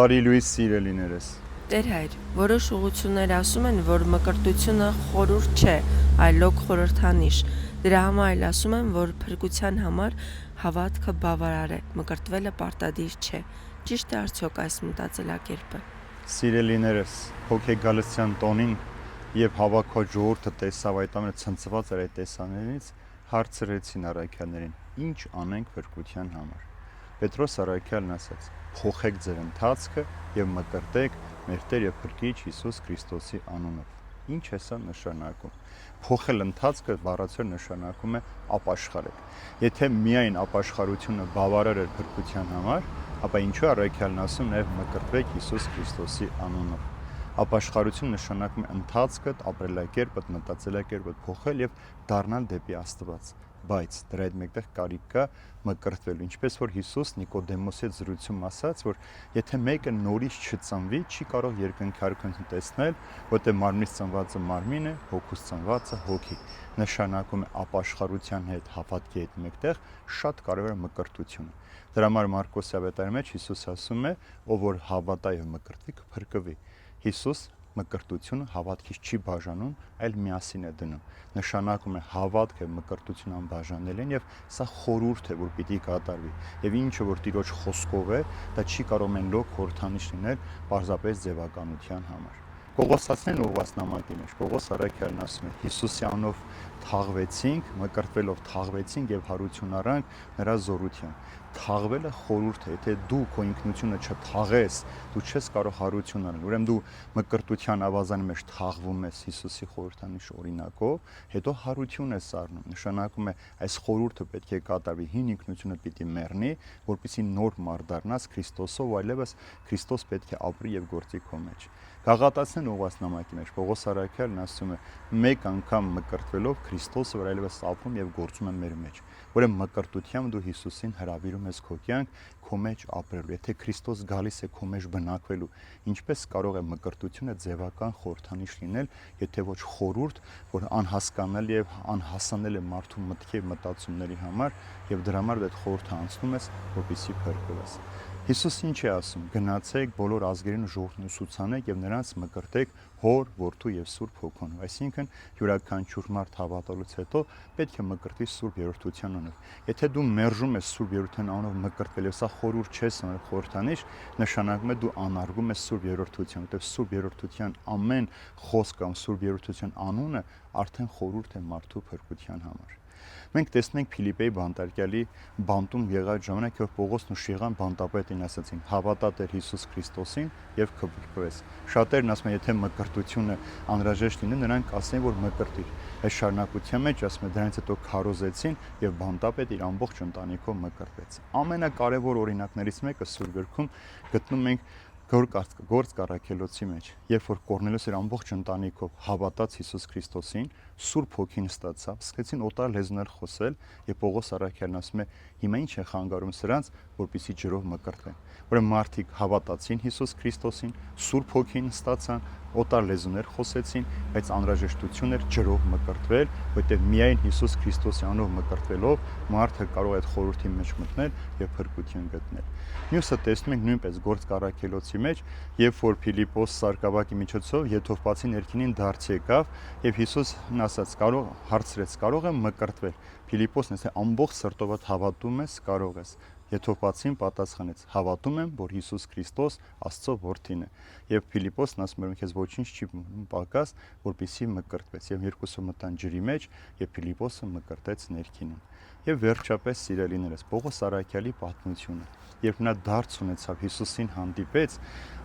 Բարի լույս սիրելիներս։ Տեր հայր, որոշ ուղղություններ ասում են, որ մկրտությունը խորհուրդ չէ, այլոք խորհրդանիշ։ Դրա համար էլ ասում են, որ փրկության համար հավատքը բավարար է, մկրտվելը պարտադիր չէ։ Ճիշտ է արդյոք այս մտածելակերպը։ Սիրելիներս, հոգեգալստյան տոնին եւ հավաքված ժողովուրդը տեսավ այդ ամենը ցնցված էր այդ տեսանելից, հարցրեցին առաքյալներին. ինչ անենք փրկության համար։ Պետրոս առաքյալն ասաց. փոխեք ձեր ընթացքը եւ մկրտեք մեր Տեր եւ Փրկիչ Հիսուս Քրիստոսի անունով։ Ինչ է սա նշանակում։ Փոխել ընթացքը բառացիորեն նշանակում է ապաշխարել։ Եթե միայն ապաշխարությունը բավարար էր փրկության համար, ապա ինչու առաքյալն ասում նաեւ մկրտվեք Հիսուս Քրիստոսի անունով։ Ապաշխարություն նշանակում է ընթացքդ, ապրելակերպդ, մտածելակերպդ փոխել եւ դառնալ դեպի Աստված։ Բայց դրա հետ մեկտեղ կարիք կա մկրտվելու, ինչպես որ Հիսուս Նիկոդեմոսի հետ զրույցում ասաց, որ եթե մեկը նորից չծնվի, չի կարող երկնքարքունություն տեսնել, որտեղ մարմնից ծնվածը մարմին է, հոգուց ծնվածը հոգի։ Նշանակում է ապաշխարության հետ, հավատքի հետ մեկտեղ շատ կարևոր է մկրտությունը։ Դրա համար Մարկոսի ավետարանի մեջ Հիսուս ասում է, ով որ հավատա եւ մկրտվի կփրկվի։ Հիսուս մկրտությունը հավատքից չի բաժանում, այլ միասին է դնում։ Նշանակում է հավատքը մկրտություն անբաժանելին եւ սա խորհուրդ է, որ պիտի կատարվի։ Եվ ինչը որ Տիրոջ խոսքով է, դա չի կարող մենլոք խորհրդանիշ լինել պարզապես ձևականության համար։ Պողոսացնեն ուղղված նամակի մեջ Պողոս առաքյալն ասում է. Հիսուսի անով թաղվեցինք, մկրտվելով թաղվեցինք եւ հարություն առանք նրա զորության։ Թաղվելը խորհուրդ է, եթե դու քո ինքնությունը չթաղես, դու չես կարող հարություն անել։ Ուրեմն դու մկրտության ավազանի մեջ թաղվում ես Հիսուսի խորհրդանիշ օրինակով, հետո հարություն ես առնում։ Նշանակում է այս խորհուրդը պետք է կատարվի, հին ինքնությունը պիտի մեռնի, որպեսզի նոր մարդ դառնաս Քրիստոսով, այլևս Քրիստոս պետք է ապրի եւ գործի քո մեջ։ Գաղատացնեն ուղղված նամակի մեջ Պողոս առաքյալն ասում է. մեկ անգամ մկրտվելով Քրիստոսը որ այլևս ապրում եւ գործում է մեր մեջ։ Ուրեմն մկրտությամբ դու Հիսուսին հրավիրում ես քո կյանք, քո մեջ ապրելու։ Եթե Քրիստոս գալիս է քո մեջ բնակվելու, ինչպես կարող է մկրտությունը ձևական խորհրդանիշ լինել, եթե ոչ խորհուրդ, որ անհասկանալ եւ անհասանել է մարդու մտքի եւ մտածումների համար, եւ դրա համար այդ խորհուրդը անցնում ես, որպեսզի փրկվես։ Հիսուս ինչ է ասում. գնացեք բոլոր ազգերին ժողովրդին ուսուցանեք եւ նրանց մկրտեք Հոր, Որդու եւ Սուրբ Հոգով։ Այսինքն յուրաքանչյուր մարդ հավատալուց հետո պետք է մկրտի Սուրբ Երրորդության անունով։ Եթե դու մերժում ես Սուրբ Երրորդության անունով մկրտվել եւ սա խորհուրդ չես անել խորհրդանիշ, նշանակում է դու անարգում ես Սուրբ Երրորդության, որտեղ Սուրբ Երրորդության ամեն խոսք կամ Սուրբ Երրորդության անունը արդեն խորհուրդ է մարդու փրկության համար։ Մենք տեսնենք Փիլիպպեի բանտարկյալի բանտում եղած ժամանակ, որ Պողոսն ու Շիղան բանտապետին ասացին. հավատա Տեր Հիսուս Քրիստոսին եւ կփրկվես։ Շատերն ասում են, եթե մկրտությունը անհրաժեշտ լինի, նրանք ասեն, որ մկրտիր։ Այս շարունակության մեջ ասում են, դրանից հետո քարոզեցին եւ բանտապետը իր ամբողջ ընտանիքով մկրտվեց։ Ամենակարևոր օրինակներից մեկը Սուրբ Գրքում գտնում ենք Գործ Առաքելոցի մեջ, երբ որ Կորնելիոս իր ամբողջ ընտանիքով հավատաց Հիսուս Քրիստոսին, Սուրբ Հոգին ստացավ, սկսեցին օտար լեզուներ խոսել, եւ Պողոս առաքյալն ասում է. հիմա ինչ է խանգարում սրանց, որպեսզի ջրով մկրտվեն։ Ուրեմն մարդիկ հավատացին Հիսուս Քրիստոսին, Սուրբ Հոգին ստացան, օտար լեզուներ խոսեցին, բայց անհրաժեշտություն էր ջրով մկրտվել, որտեղ միայն Հիսուս Քրիստոսի անով մկրտվելով մարդը կարող է այդ խորհրդի մեջ մտնել եւ փրկություն գտնել։ Մյուսը տեսնում ենք նույնպես Գործ Առաքելոցի մեջ, երբ որ Փիլիպոս Սարգսակի միջոցով Եթովպացի ներքինին դարձ եկավ եւ Հիսուսն ասաց. հարցրեց. կարող եմ մկրտվել։ Փիլիպոսն ասաց. ամբողջ սրտով հավատում ես, կարող ես։ Եթովպացին պատասխանեց. հավատում եմ, որ Հիսուս Քրիստոս Աստծո որդին է։ Եվ Փիլիպոսն ասում էր, քեզ ոչինչ չի պակաս, որպեսզի մկրտվես։ Եվ երկուսը մտան ջրի մեջ, եւ Փիլիպոսը մկրտեց ներքինին։ Եվ վերջապես սիրելիներս, Պողոս առաքյալի պատմությունը, երբ նա դարձ ունեցավ Հիսուսին հանդիպեց,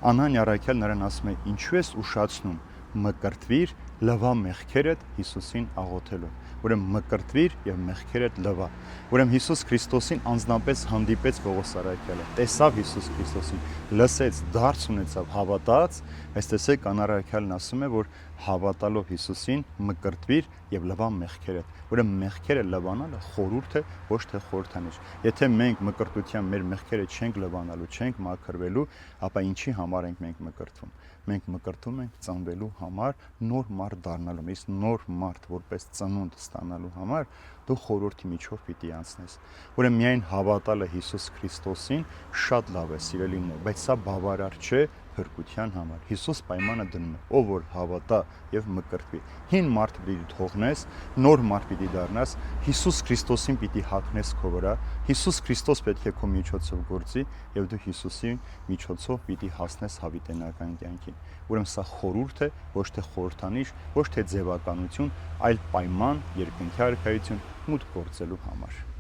Անանիա առաքյալն նրան ասում է. ինչու ես ուշացնում, մկրտվիր, լվա մեղքերդ Հիսուսին աղոթելով։ Ուրեմն մկրտվիր եւ մեղքերդ լվա։ Ուրեմն Հիսուս Քրիստոսին անձնապես հանդիպեց Պողոս առաքյալը, տեսավ Հիսուս Քրիստոսին, լսեց, դարձ ունեցավ, հավատաց, այս տեսեք Անան առաքյալն ասում է, որ հավատալով Հիսուսին մկրտվիր եւ լվա մեղքերդ։ Ուրեմն մեղքերը լվանալը խորհուրդ է, ոչ թե խորհրդանիշ։ Եթե մենք մկրտության մեր մեղքերը չենք լվանալու, չենք մաքրվելու, ապա ինչի համար ենք մենք մկրտվում։ Մենք մկրտում ենք ծնվելու համար, նոր մարդ դառնալու, իսկ նոր մարդ որպես ծնունդ ստանալու համար դու խորհրդի միջով պիտի անցնես։ Ուրեմն միայն հավատալը Հիսուս Քրիստոսին շատ լավ է, սիրելիներ, բայց սա բավարար չէ փրկության համար։ Հիսուս պայմանը դնում է, ով որ հավատա եւ մկրտվի։ Հին մարդ պիտի թողնես, նոր մարդ պիտի դառնաս, Հիսուս Քրիստոսին պիտի հագնես քո վրա, Հիսուս Քրիստոս պետք է քո միջոցով գործի եւ դու Հիսուսի միջոցով պիտի հասնես հավիտենական կյանքին։ Ուրեմն սա խորհուրդ է, ոչ թե խորհրդանիշ, ոչ թե ձևականություն, այլ պայման, երկնքի արքայություն մուտք գործելու համար։